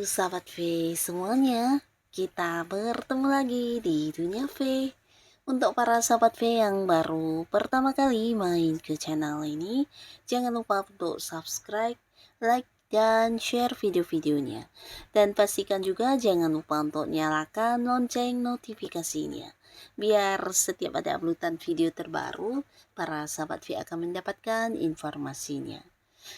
sahabat V semuanya, kita bertemu lagi di Dunia V. Untuk para sahabat V yang baru pertama kali main ke channel ini, jangan lupa untuk subscribe, like, dan share video-videonya. Dan pastikan juga jangan lupa untuk nyalakan lonceng notifikasinya. Biar setiap ada uploadan video terbaru, para sahabat V akan mendapatkan informasinya.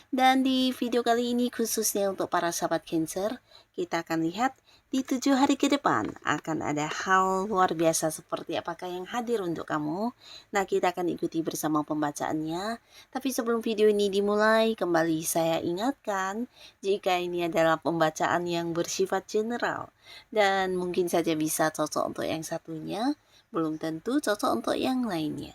Dan di video kali ini khususnya untuk para sahabat Cancer, kita akan lihat di 7 hari ke depan akan ada hal luar biasa seperti apakah yang hadir untuk kamu. Nah, kita akan ikuti bersama pembacaannya. Tapi sebelum video ini dimulai, kembali saya ingatkan jika ini adalah pembacaan yang bersifat general dan mungkin saja bisa cocok untuk yang satunya, belum tentu cocok untuk yang lainnya.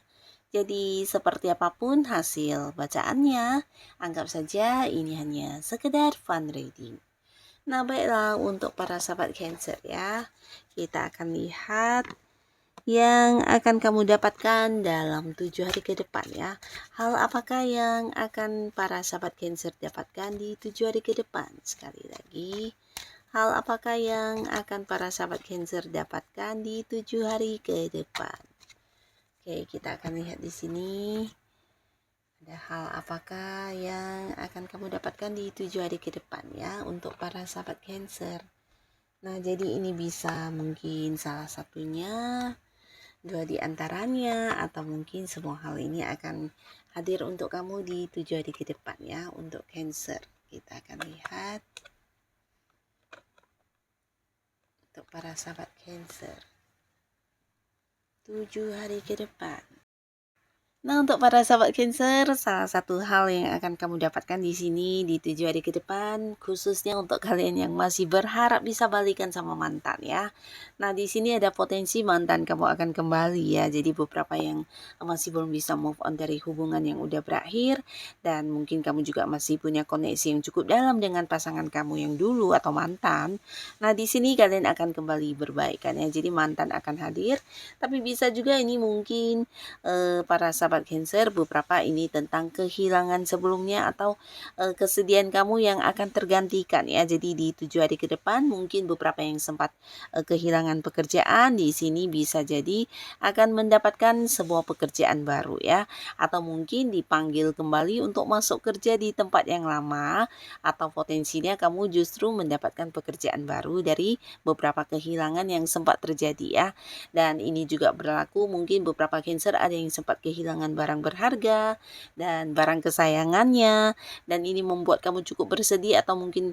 Jadi seperti apapun hasil bacaannya, anggap saja ini hanya sekedar fun reading. Nah, baiklah untuk para sahabat Cancer ya, kita akan lihat yang akan kamu dapatkan dalam 7 hari ke depan ya. Hal apakah yang akan para sahabat Cancer dapatkan di 7 hari ke depan? Sekali lagi, hal apakah yang akan para sahabat Cancer dapatkan di 7 hari ke depan? Oke, kita akan lihat di sini ada hal apakah yang akan kamu dapatkan di 7 hari ke depan ya untuk para sahabat Cancer. Nah, jadi ini bisa mungkin salah satunya, dua di antaranya, atau mungkin semua hal ini akan hadir untuk kamu di 7 hari ke depan ya untuk Cancer. Kita akan lihat untuk para sahabat Cancer 7 hari ke depan. Nah, untuk para sahabat Cancer, salah satu hal yang akan kamu dapatkan di sini di 7 hari ke depan, khususnya untuk kalian yang masih berharap bisa balikan sama mantan ya. Nah, di sini ada potensi mantan kamu akan kembali ya. Jadi beberapa yang masih belum bisa move on dari hubungan yang udah berakhir, dan mungkin kamu juga masih punya koneksi yang cukup dalam dengan pasangan kamu yang dulu atau mantan. Nah, di sini kalian akan kembali berbaikan ya. Jadi mantan akan hadir, tapi bisa juga ini mungkin para sahabat Cancer, beberapa ini tentang kehilangan sebelumnya atau kesedihan kamu yang akan tergantikan ya. Jadi di 7 hari ke depan mungkin beberapa yang sempat kehilangan pekerjaan di sini bisa jadi akan mendapatkan sebuah pekerjaan baru ya, atau mungkin dipanggil kembali untuk masuk kerja di tempat yang lama, atau potensinya kamu justru mendapatkan pekerjaan baru dari beberapa kehilangan yang sempat terjadi ya. Dan ini juga berlaku mungkin beberapa Cancer ada yang sempat kehilangan barang berharga dan barang kesayangannya, dan ini membuat kamu cukup bersedih atau mungkin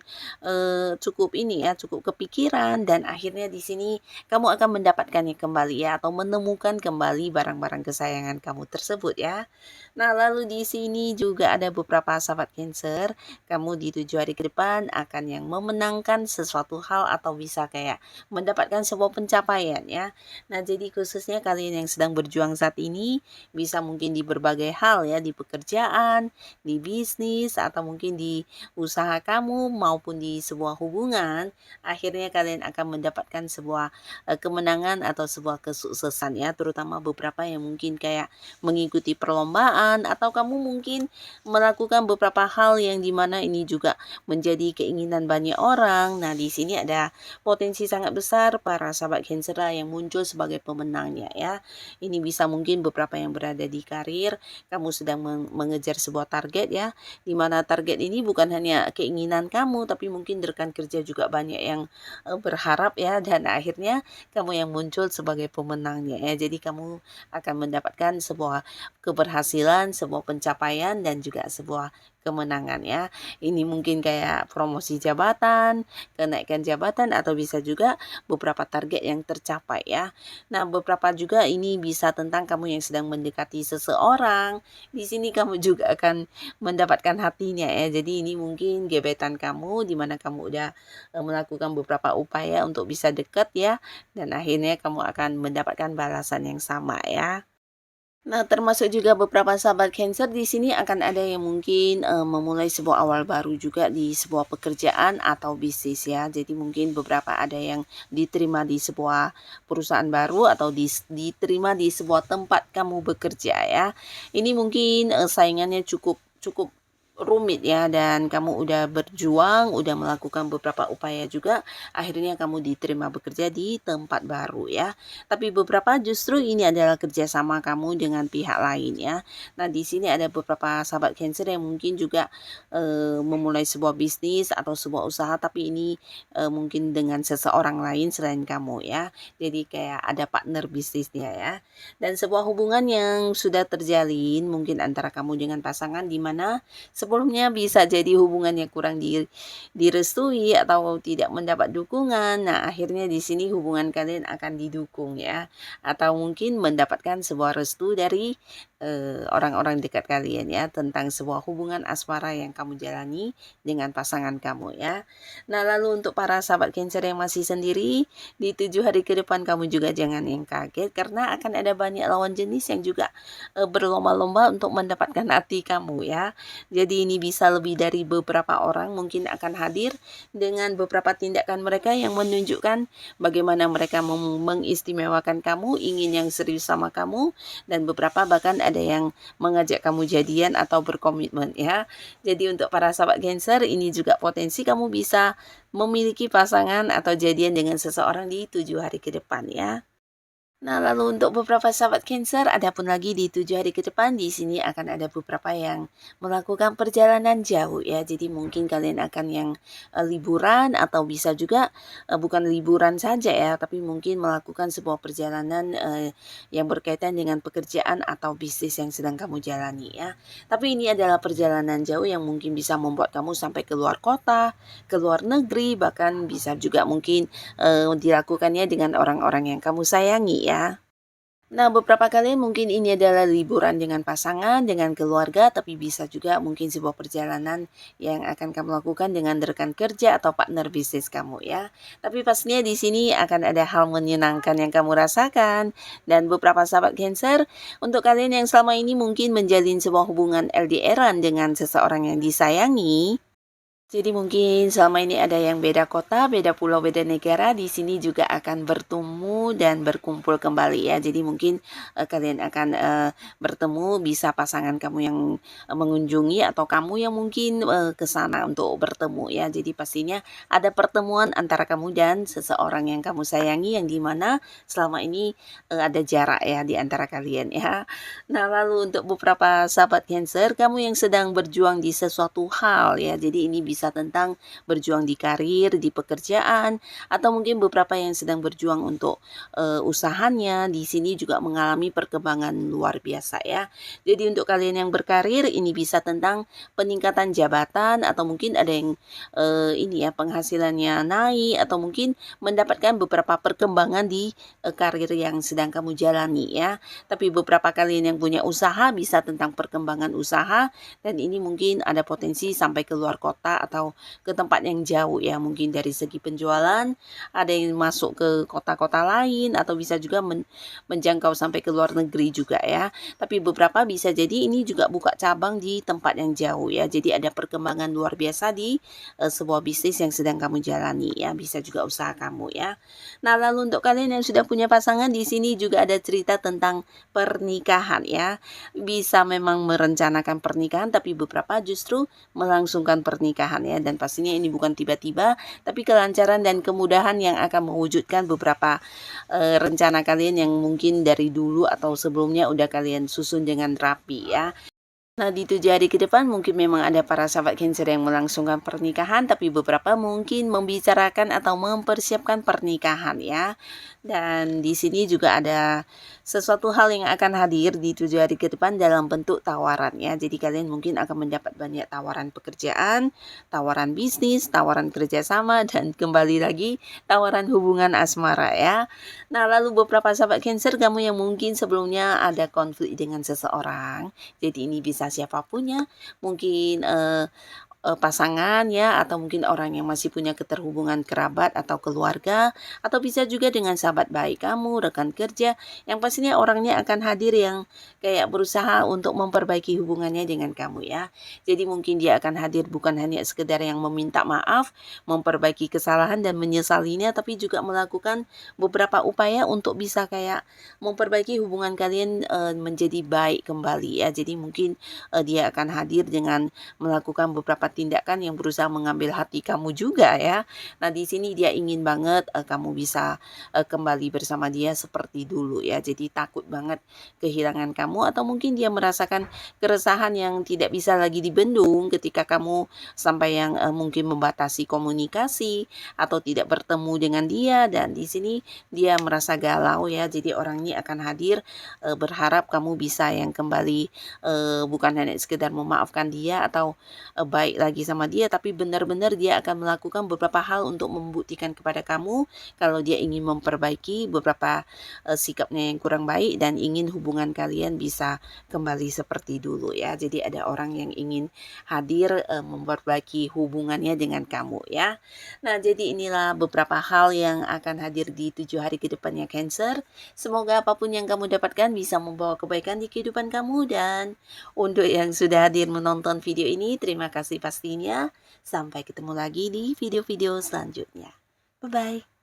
cukup ini ya, cukup kepikiran, dan akhirnya di sini kamu akan mendapatkannya kembali ya, atau menemukan kembali barang-barang kesayangan kamu tersebut ya. Nah, lalu di sini juga ada beberapa sahabat Cancer, kamu di 7 hari ke depan akan yang memenangkan sesuatu hal atau bisa kayak mendapatkan sebuah pencapaian ya. Nah, jadi khususnya kalian yang sedang berjuang saat ini, bisa mungkin di berbagai hal ya, di pekerjaan, di bisnis, atau mungkin di usaha kamu maupun di sebuah hubungan, akhirnya kalian akan mendapatkan sebuah kemenangan atau sebuah kesuksesan ya, terutama beberapa yang mungkin kayak mengikuti perlombaan, atau kamu mungkin melakukan beberapa hal yang dimana ini juga menjadi keinginan banyak orang. Nah, di sini ada potensi sangat besar para sahabat Cancer yang muncul sebagai pemenangnya ya. Ini bisa mungkin beberapa yang berada di karir, kamu sedang mengejar sebuah target ya, dimana target ini bukan hanya keinginan kamu, tapi mungkin rekan kerja juga banyak yang berharap ya, dan akhirnya kamu yang muncul sebagai pemenangnya ya. Jadi kamu akan mendapatkan sebuah keberhasilan, sebuah pencapaian, dan juga sebuah kemenangan ya. Ini mungkin kayak promosi jabatan, kenaikan jabatan, atau bisa juga beberapa target yang tercapai ya. Nah, beberapa juga ini bisa tentang kamu yang sedang mendekati seseorang. Di sini kamu juga akan mendapatkan hatinya ya. Jadi ini mungkin gebetan kamu, di mana kamu udah melakukan beberapa upaya untuk bisa dekat ya, dan akhirnya kamu akan mendapatkan balasan yang sama ya. Nah, termasuk juga beberapa sahabat Cancer di sini akan ada yang mungkin memulai sebuah awal baru juga di sebuah pekerjaan atau bisnis ya. Jadi mungkin beberapa ada yang diterima di sebuah perusahaan baru atau diterima di sebuah tempat kamu bekerja ya. Ini mungkin saingannya cukup rumit ya, dan kamu udah berjuang, udah melakukan beberapa upaya juga, akhirnya kamu diterima bekerja di tempat baru ya. Tapi beberapa justru ini adalah kerjasama kamu dengan pihak lain ya. Nah, di sini ada beberapa sahabat Cancer yang mungkin juga memulai sebuah bisnis atau sebuah usaha, tapi ini mungkin dengan seseorang lain selain kamu ya. Jadi kayak ada partner bisnisnya ya. Dan sebuah hubungan yang sudah terjalin mungkin antara kamu dengan pasangan, di mana sebelumnya bisa jadi hubungannya kurang direstui atau tidak mendapat dukungan. Nah, akhirnya di sini hubungan kalian akan didukung ya. Atau mungkin mendapatkan sebuah restu dari orang-orang dekat kalian ya, tentang sebuah hubungan asmara yang kamu jalani dengan pasangan kamu ya. Nah, lalu untuk para sahabat Cancer yang masih sendiri, di 7 hari ke depan kamu juga jangan yang kaget, karena akan ada banyak lawan jenis yang juga berlomba-lomba untuk mendapatkan hati kamu ya. Jadi ini bisa lebih dari beberapa orang mungkin akan hadir dengan beberapa tindakan mereka yang menunjukkan bagaimana mereka mengistimewakan kamu, ingin yang serius sama kamu, dan beberapa bahkan ada yang mengajak kamu jadian atau berkomitmen ya. Jadi untuk para sahabat Cancer, ini juga potensi kamu bisa memiliki pasangan atau jadian dengan seseorang di 7 hari ke depan ya. Nah, lalu untuk beberapa sahabat Cancer, adapun lagi di 7 hari ke depan, di sini akan ada beberapa yang melakukan perjalanan jauh ya. Jadi mungkin kalian akan yang liburan, atau bisa juga bukan liburan saja ya, tapi mungkin melakukan sebuah perjalanan yang berkaitan dengan pekerjaan atau bisnis yang sedang kamu jalani ya. Tapi ini adalah perjalanan jauh yang mungkin bisa membuat kamu sampai ke luar kota, ke luar negeri, bahkan bisa juga mungkin dilakukannya dengan orang-orang yang kamu sayangi ya. Nah, beberapa kali mungkin ini adalah liburan dengan pasangan, dengan keluarga, tapi bisa juga mungkin sebuah perjalanan yang akan kamu lakukan dengan rekan kerja atau partner bisnis kamu ya. Tapi pastinya di sini akan ada hal menyenangkan yang kamu rasakan. Dan beberapa sahabat Cancer, untuk kalian yang selama ini mungkin menjalin sebuah hubungan LDR-an dengan seseorang yang disayangi, jadi mungkin selama ini ada yang beda kota, beda pulau, beda negara, di sini juga akan bertemu dan berkumpul kembali ya. Jadi mungkin kalian akan bertemu, bisa pasangan kamu yang mengunjungi, atau kamu yang mungkin ke sana untuk bertemu ya. Jadi pastinya ada pertemuan antara kamu dan seseorang yang kamu sayangi, yang dimana selama ini ada jarak ya di antara kalian ya. Nah, lalu untuk beberapa sahabat Cancer, kamu yang sedang berjuang di sesuatu hal ya. Jadi ini bisa tentang berjuang di karir, di pekerjaan, atau mungkin beberapa yang sedang berjuang untuk usahanya, di sini juga mengalami perkembangan luar biasa ya. Jadi untuk kalian yang berkarir, ini bisa tentang peningkatan jabatan, atau mungkin ada yang ini ya, penghasilannya naik, atau mungkin mendapatkan beberapa perkembangan di karir yang sedang kamu jalani ya. Tapi beberapa kalian yang punya usaha, bisa tentang perkembangan usaha, dan ini mungkin ada potensi sampai ke luar kota atau ke tempat yang jauh ya. Mungkin dari segi penjualan ada yang masuk ke kota-kota lain, atau bisa juga menjangkau sampai ke luar negeri juga ya. Tapi beberapa bisa jadi ini juga buka cabang di tempat yang jauh ya. Jadi ada perkembangan luar biasa di sebuah bisnis yang sedang kamu jalani ya. Bisa juga usaha kamu ya. Nah, lalu untuk kalian yang sudah punya pasangan, di sini juga ada cerita tentang pernikahan ya. Bisa memang merencanakan pernikahan, tapi beberapa justru melangsungkan pernikahan ya. Dan pastinya ini bukan tiba-tiba, tapi kelancaran dan kemudahan yang akan mewujudkan beberapa rencana kalian yang mungkin dari dulu atau sebelumnya udah kalian susun dengan rapi ya. Nah, di 7 hari ke depan mungkin memang ada para sahabat Cancer yang melangsungkan pernikahan, tapi beberapa mungkin membicarakan atau mempersiapkan pernikahan ya. Dan di sini juga ada sesuatu hal yang akan hadir di 7 hari ke depan dalam bentuk tawaran ya. Jadi kalian mungkin akan mendapat banyak tawaran pekerjaan, tawaran bisnis, tawaran kerjasama, dan kembali lagi tawaran hubungan asmara ya. Nah, lalu beberapa sahabat Cancer, kamu yang mungkin sebelumnya ada konflik dengan seseorang, jadi ini bisa siapapun ya, mungkin pasangan ya, atau mungkin orang yang masih punya keterhubungan kerabat atau keluarga, atau bisa juga dengan sahabat baik kamu, rekan kerja, yang pastinya orangnya akan hadir yang kayak berusaha untuk memperbaiki hubungannya dengan kamu ya. Jadi mungkin dia akan hadir bukan hanya sekedar yang meminta maaf, memperbaiki kesalahan dan menyesalinya, tapi juga melakukan beberapa upaya untuk bisa kayak memperbaiki hubungan kalian menjadi baik kembali ya. Jadi mungkin dia akan hadir dengan melakukan beberapa tindakan yang berusaha mengambil hati kamu juga ya. Nah, di sini dia ingin banget kamu bisa kembali bersama dia seperti dulu ya. Jadi takut banget kehilangan kamu, atau mungkin dia merasakan keresahan yang tidak bisa lagi dibendung ketika kamu sampai yang mungkin membatasi komunikasi atau tidak bertemu dengan dia, dan di sini dia merasa galau ya. Jadi orang ini akan hadir berharap kamu bisa yang kembali bukan hanya sekedar memaafkan dia atau baik lagi sama dia, tapi benar-benar dia akan melakukan beberapa hal untuk membuktikan kepada kamu kalau dia ingin memperbaiki beberapa sikapnya yang kurang baik dan ingin hubungan kalian bisa kembali seperti dulu ya. Jadi ada orang yang ingin hadir memperbaiki hubungannya dengan kamu ya. Nah, jadi inilah beberapa hal yang akan hadir di 7 hari ke depannya Cancer. Semoga apapun yang kamu dapatkan bisa membawa kebaikan di kehidupan kamu, dan untuk yang sudah hadir menonton video ini, terima kasih pastinya. Sampai ketemu lagi di video-video selanjutnya. Bye-bye.